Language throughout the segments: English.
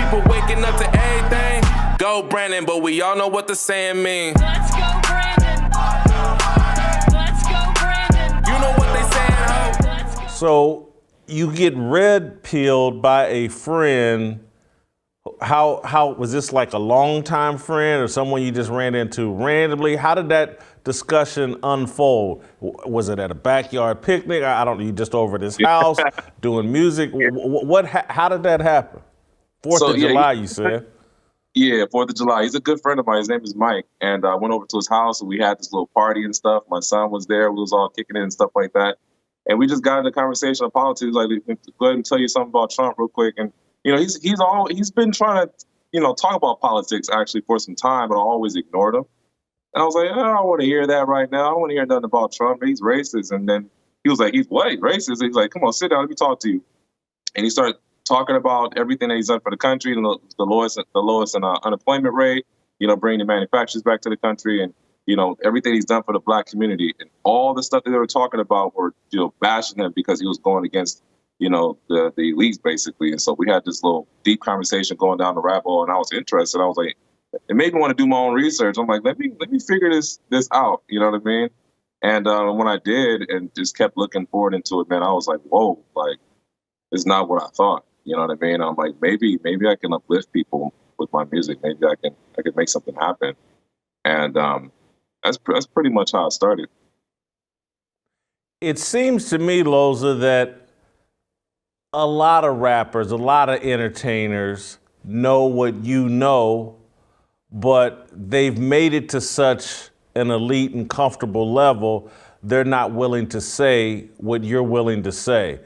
people waking up to everything. Go Brandon, but we all know what the saying means. Let's go Brandon. Let's go Brandon. You know what they saying, ho? So you get red pilled by a friend. How was this, like a longtime friend or someone you just ran into randomly? How did that discussion unfold? Was it at a backyard picnic? I don't know. You just over at his house doing music. How did that happen? 4th of July, you said. Yeah, 4th of July. He's a good friend of mine. His name is Mike. And I went over to his house and we had this little party and stuff. My son was there. We was all kicking it and stuff like that. And we just got into conversation of politics. Like, go ahead and tell you something about Trump real quick. And you know, he's been trying to, you know, talk about politics actually for some time, but I always ignored him. And I was like, I don't want to hear that right now. I don't want to hear nothing about Trump. He's racist. And then he was like, he's what? Racist? He's like, come on, sit down. Let me talk to you. And he started talking about everything that he's done for the country, the lowest unemployment rate, you know, bringing the manufacturers back to the country, and you know, everything he's done for the Black community, and all the stuff that they were talking about were, you know, bashing him because he was going against, you know, the elites basically. And so we had this little deep conversation going down the rabbit hole, and I was interested. I was like, it made me want to do my own research. I'm like, let me figure this out. You know what I mean? And when I did and just kept looking forward into it, man, I was like, whoa, like, it's not what I thought. You know what I mean? I'm like, maybe I can uplift people with my music. Maybe I can make something happen. And that's pretty much how it started. It seems to me, Loza, that a lot of rappers, a lot of entertainers know what you know, but they've made it to such an elite and comfortable level, they're not willing to say what you're willing to say.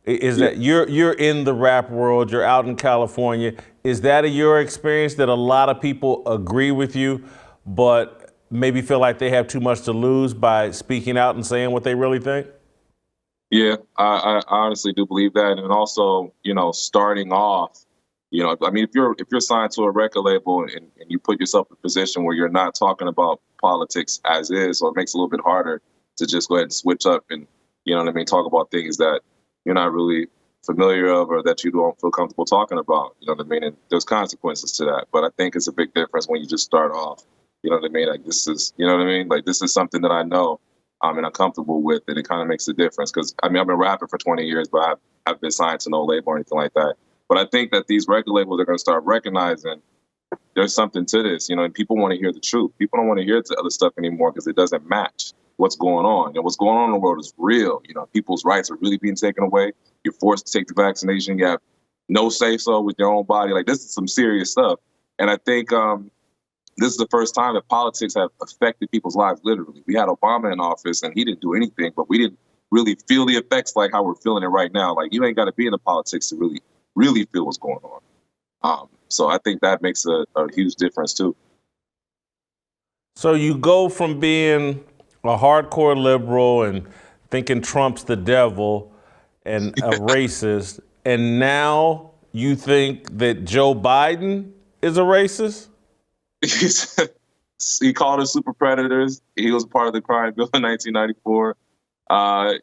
Is that you're in the rap world, you're out in California. Is that your experience, that a lot of people agree with you, but maybe feel like they have too much to lose by speaking out and saying what they really think? Yeah, I honestly do believe that. And also, you know, starting off, you know, I mean, if you're signed to a record label and you put yourself in a position where you're not talking about politics as is, so it makes it a little bit harder to just go ahead and switch up and, you know what I mean, talk about things that you're not really familiar of or that you don't feel comfortable talking about. You know what I mean? And there's consequences to that. But I think it's a big difference when you just start off. You know what I mean? Like, this is, you know what I mean? Like, this is something that I know and I'm comfortable with, and it kind of makes a difference. Because, I mean, I've been rapping for 20 years, but I've been signed to no label or anything like that. But I think that these record labels are going to start recognizing there's something to this, you know, and people want to hear the truth. People don't want to hear the other stuff anymore because it doesn't match what's going on. And what's going on in the world is real. You know, people's rights are really being taken away. You're forced to take the vaccination. You have no say-so with your own body. Like, this is some serious stuff. And I think this is the first time that politics have affected people's lives, literally. We had Obama in office, and he didn't do anything, but we didn't really feel the effects like how we're feeling it right now. Like, you ain't got to be in the politics to really feel what's going on. So I think that makes a huge difference, too. So you go from being a hardcore liberal and thinking Trump's the devil and a racist, and now you think that Joe Biden is a racist? He called us super predators. He was part of the crime bill in 1994.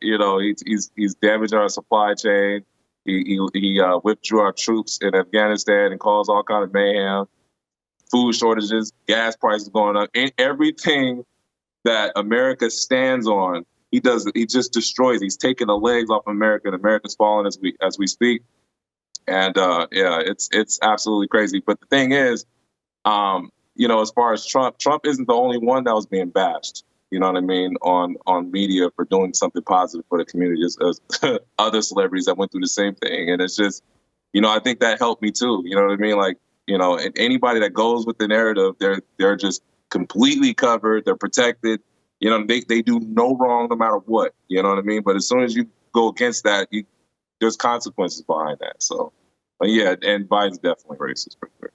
You know, he's damaged our supply chain. He withdrew our troops in Afghanistan and caused all kind of mayhem, food shortages, gas prices going up, and everything that America stands on, he just destroys. He's taking the legs off America, and America's falling as we speak. And yeah, it's absolutely crazy. But the thing is, you know, as far as Trump isn't the only one that was being bashed. You know what I mean, on media for doing something positive for the community. As other celebrities that went through the same thing, and it's just, you know, I think that helped me too. You know what I mean? Like, you know, and anybody that goes with the narrative, they're just completely covered. They're protected. You know, they do no wrong no matter what. You know what I mean? But as soon as you go against that, there's consequences behind that. So, yeah, and Biden's definitely racist for sure.